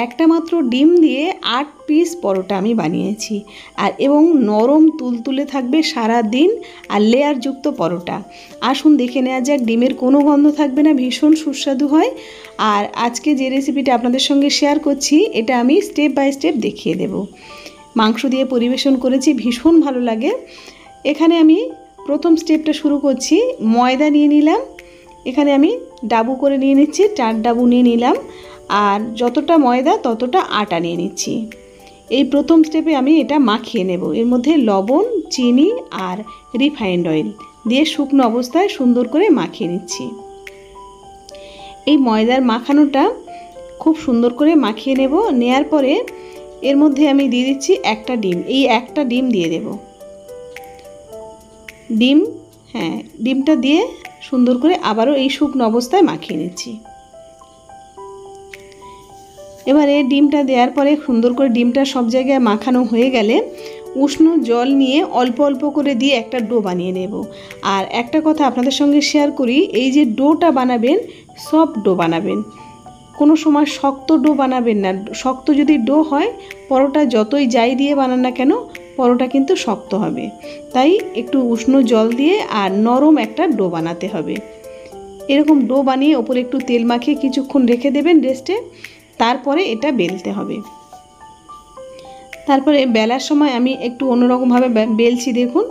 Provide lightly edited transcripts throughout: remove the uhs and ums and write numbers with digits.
একটা মাত্র ডিম দিয়ে 8 পিস পরোটা আমি বানিয়েছি। আর এবং নরম তুলতুলে থাকবে সারা দিন আর লেয়ারযুক্ত পরোটা। আসুন দেখে নেওয়া যাক, ডিমের কোনো গন্ধ থাকবে না, ভীষণ সুস্বাদু হয়। আর আজকে যে রেসিপিটা আপনাদের সঙ্গে শেয়ার করছি এটা আমি স্টেপ বাই স্টেপ দেখিয়ে দেব। মাংস দিয়ে পরিবেশন করেছি, ভীষণ ভালো লাগে। এখানে আমি প্রথম স্টেপটা শুরু করছি। ময়দা নিয়ে নিলাম, এখানে আমি ডাবু করে নিয়ে নিচ্ছি, 4 ডাবু নিয়ে নিলাম। আর যতটা ময়দা ততটা আটা নিয়ে নিচ্ছি। এই প্রথম স্টেপে আমি এটা মাখিয়ে নেব। এর মধ্যে লবণ, চিনি আর রিফাইন্ড অয়েল দিয়ে শুকনো অবস্থায় সুন্দর করে মাখিয়ে নিচ্ছি। এই ময়দার মাখানোটা খুব সুন্দর করে মাখিয়ে নেব। নেয়ার পরে এর মধ্যে আমি দিয়ে দিচ্ছি একটা ডিম। এই একটা ডিম দিয়ে দেব। ডিমটা দিয়ে সুন্দর করে আবারও এই শুকনো অবস্থায় মাখিয়ে নিচ্ছি। এবারে ডিমটা দেওয়ার পরে সুন্দর করে ডিমটা সব জায়গায় মাখানো হয়ে গেলে উষ্ণ জল নিয়ে অল্প অল্প করে দিয়ে একটা ডো বানিয়ে নেব। আর একটা কথা আপনাদের সঙ্গে শেয়ার করি, এই যে ডোটা বানাবেন সফট ডো বানাবেন, কোনো সময় শক্ত ডো বানাবেন না। শক্ত যদি ডো হয় পরোটা যতই যাই দিয়ে বানান না কেন পরোটা কিন্তু শক্ত হবে। তাই একটু উষ্ণ জল দিয়ে আর নরম একটা ডো বানাতে হবে। এরকম ডো বানিয়ে ওপরে একটু তেল মাখিয়ে কিছুক্ষণ রেখে দেবেন রেস্টে। তারপরে এটা বেলতে হবে। তারপরে বেলার সময় আমি একটু অন্যরকমভাবে বেলছি। দেখুন,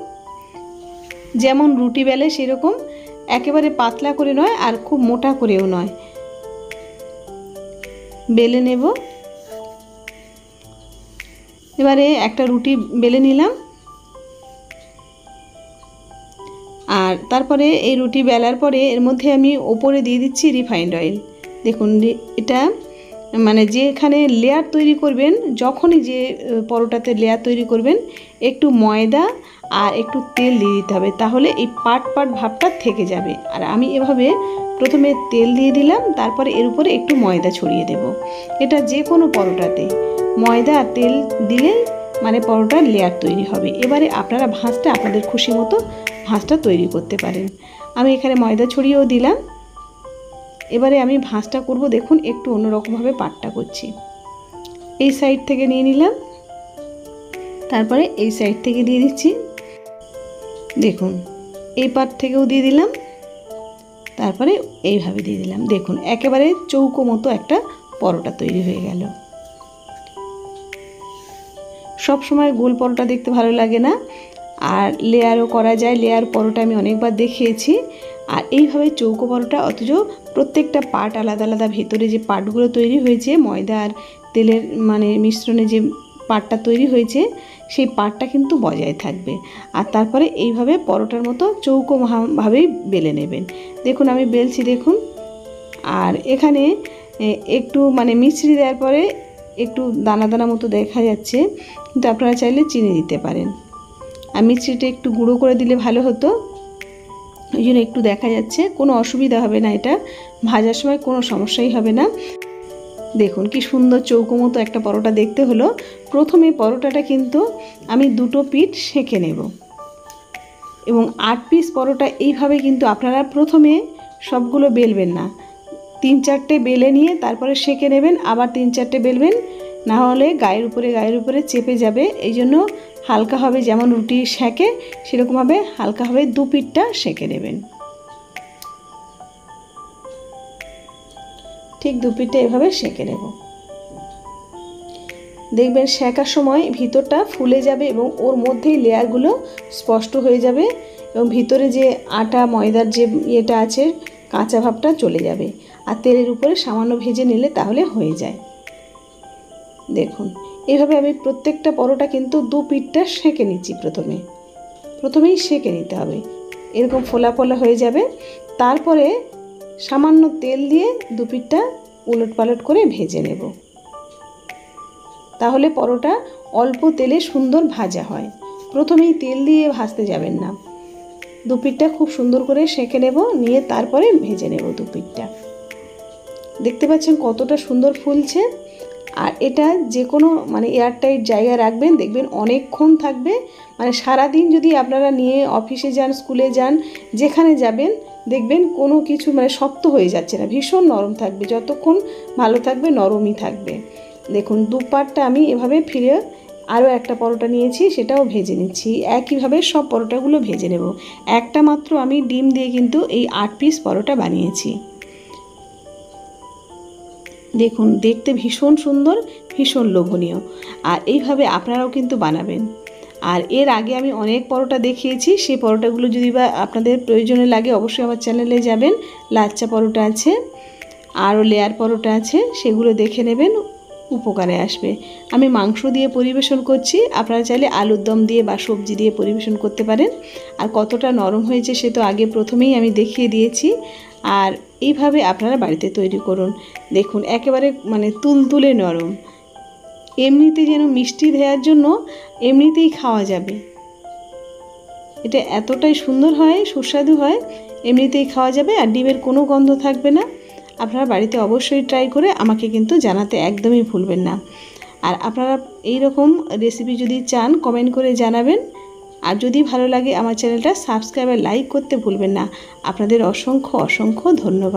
যেমন রুটি বেলে সেরকম, একেবারে পাতলা করে নয় আর খুব মোটা করেও নয়, বেলে নেব। এবারে একটা রুটি বেলে নিলাম। আর তারপরে এই রুটি বেলার পরে এর মধ্যে আমি ওপরে দিয়ে দিচ্ছি রিফাইন্ড অয়েল। দেখুন, এটা মানে যেখানে লেয়ার তৈরি করবেন, যখনই যে পরোটাতে লেয়ার তৈরি করবেন একটু ময়দা আর একটু তেল দিয়ে দিতে হবে, তাহলে এই পাট পাট ভাবটা থেকে যাবে। আর আমি এভাবে প্রথমে তেল দিয়ে দিলাম, তারপরে এর উপরে একটু ময়দা ছড়িয়ে দেব। এটা যে কোনো পরোটাতে ময়দা আর তেল দিলে মানে পরোটার লেয়ার তৈরি হবে। এবারে আপনারা ভাঁজটা আপনাদের খুশি মতো ভাঁজটা তৈরি করতে পারেন। আমি এখানে ময়দা ছড়িয়েও দিলাম। এবারে আমি ভাঁজটা করব। দেখুন, একটু অন্যরকমভাবে পাটটা করছি। এই সাইড থেকে নিয়ে নিলাম, তারপরে এই সাইড থেকে দিয়ে দিচ্ছি। দেখুন, এই পাট থেকেও দিয়ে দিলাম, তারপরে এইভাবে দিয়ে দিলাম। দেখুন, একেবারে চৌকো মতো একটা পরোটা তৈরি হয়ে গেল। সব সময় গোল পরোটা দেখতে ভালো লাগে না, আর লেয়ারও করা যায়। লেয়ার পরোটা আমি অনেকবার দেখিয়েছি। আর এইভাবে চৌকো পরোটা, অথচ প্রত্যেকটা পার্ট আলাদা আলাদা, ভেতরে যে পার্টগুলো তৈরি হয়েছে ময়দা আর তেলের মানে মিশ্রণে যে পার্টটা তৈরি হয়েছে সেই পার্টটা কিন্তু বজায় থাকবে। আর তারপরে এইভাবে পরোটার মতো চৌকোভাবেই বেলে নেবেন। দেখুন আমি বেলছি, দেখুন। আর এখানে একটু মানে মিশ্রি দেওয়ার পরে একটু দানা দানা মতো দেখা যাচ্ছে, কিন্তু আপনারা চাইলে চিনি দিতে পারেন। আর মিষ্টিটা একটু গুঁড়ো করে দিলে ভালো হতো, ওই জন্য একটু দেখা যাচ্ছে। কোনো অসুবিধা হবে না, এটা ভাজার সময় কোনো সমস্যাই হবে না। দেখুন কি সুন্দর চৌকো মতো একটা পরোটা দেখতে হলো। প্রথমে পরোটাটা কিন্তু আমি দুটো পিঠ সেঁকে নেব, এবং 8 পিস পরোটা এইভাবে কিন্তু আপনারা প্রথমে সবগুলো বেলবেন না, 3-4টে বেলে নিয়ে তারপরে সেঁকে নেবেন, আবার 3-4টে বেলবেন, না হলে গায়ের উপরে চেপে যাবে। এই জন্য হালকা হবে, যেমন রুটি সেঁকে সেরকমভাবে হালকাভাবে 2 পিঠটা সেঁকে নেবেন। ঠিক 2 পিঠটা এভাবে সেঁকে নেব। দেখবেন সেঁকার সময় ভিতরটা ফুলে যাবে এবং ওর মধ্যেই লেয়ারগুলো স্পষ্ট হয়ে যাবে, এবং ভিতরে যে আটা ময়দার যে ইয়েটা আছে কাঁচা ভাবটা চলে যাবে। আর তেলের উপরে সামান্য ভেজে নিলে তাহলে হয়ে যায়। দেখুন, এইভাবে আমি প্রত্যেকটা পরোটা কিন্তু 2 পিঠটা সেঁকে নিচ্ছি। প্রথমেই সেঁকে নিতে হবে, এরকম ফোলা ফোলা হয়ে যাবে। তারপরে সামান্য তেল দিয়ে 2 পিঠটা উলট পালট করে ভেজে নেব, তাহলে পরোটা অল্প তেলে সুন্দর ভাজা হয়। প্রথমেই তেল দিয়ে ভাজতে যাবেন না, 2 পিঠটা খুব সুন্দর করে সেঁকে নেব, নিয়ে তারপরে ভেজে নেব 2 পিঠটা। দেখতে পাচ্ছেন কতটা সুন্দর ফুলছে। আর এটা যে কোনো মানে এয়ারটাইট জায়গায় রাখবেন, দেখবেন অনেকক্ষণ থাকবে। মানে সারাদিন যদি আপনারা নিয়ে অফিসে যান, স্কুলে যান, যেখানে যাবেন দেখবেন কোনো কিছু মানে শক্ত হয়ে যাচ্ছে না, ভীষণ নরম থাকবে। যতক্ষণ ভালো থাকবে নরমই থাকবে। দেখুন দু পাটটা আমি এভাবে ফিরে আরও একটা পরোটা নিয়েছি, সেটাও ভেজে নিচ্ছি। একইভাবে সব পরোটাগুলো ভেজে নেব। একটা মাত্র আমি ডিম দিয়ে কিন্তু এই 8 পিস পরোটা বানিয়েছি। দেখুন দেখতে ভীষণ সুন্দর, ভীষণ লোভনীয়। আর এইভাবে আপনারাও কিন্তু বানাবেন। আর এর আগে আমি অনেক পরোটা দেখিয়েছি, সেই পরোটাগুলো যদি বা আপনাদের প্রয়োজনে লাগে অবশ্যই আমার চ্যানেলে যাবেন। লাচ্চা পরোটা আছে, আরও লেয়ার পরোটা আছে, সেগুলো দেখে নেবেন, উপকারে আসবে। আমি মাংস দিয়ে পরিবেশন করছি, আপনারা চাইলে আলুর দম দিয়ে বা সবজি দিয়ে পরিবেশন করতে পারেন। আর কতটা নরম হয়েছে সে তো আগে প্রথমেই আমি দেখিয়ে দিয়েছি। আর এইভাবে আপনারা বাড়িতে তৈরি করুন। দেখুন একেবারে মানে তুলতুলে নরম, এমনিতে যেন মিষ্টি দেওয়ার জন্য এমনিতেই খাওয়া যাবে। এটা এতটাই সুন্দর হয়, সুস্বাদু হয়, এমনিতেই খাওয়া যাবে আর ডিমের কোনো গন্ধ থাকবে না। আপনারা বাড়িতে অবশ্যই ট্রাই করে আমাকে কিন্তু জানাতে একদমই ভুলবেন না। আর আপনারা এই রকম রেসিপি যদি চান কমেন্ট করে জানাবেন। আর যদি ভালো লাগে আমার চ্যানেলটা সাবস্ক্রাইব আর লাইক করতে ভুলবেন না। আপনাদের অসংখ্য অসংখ্য ধন্যবাদ।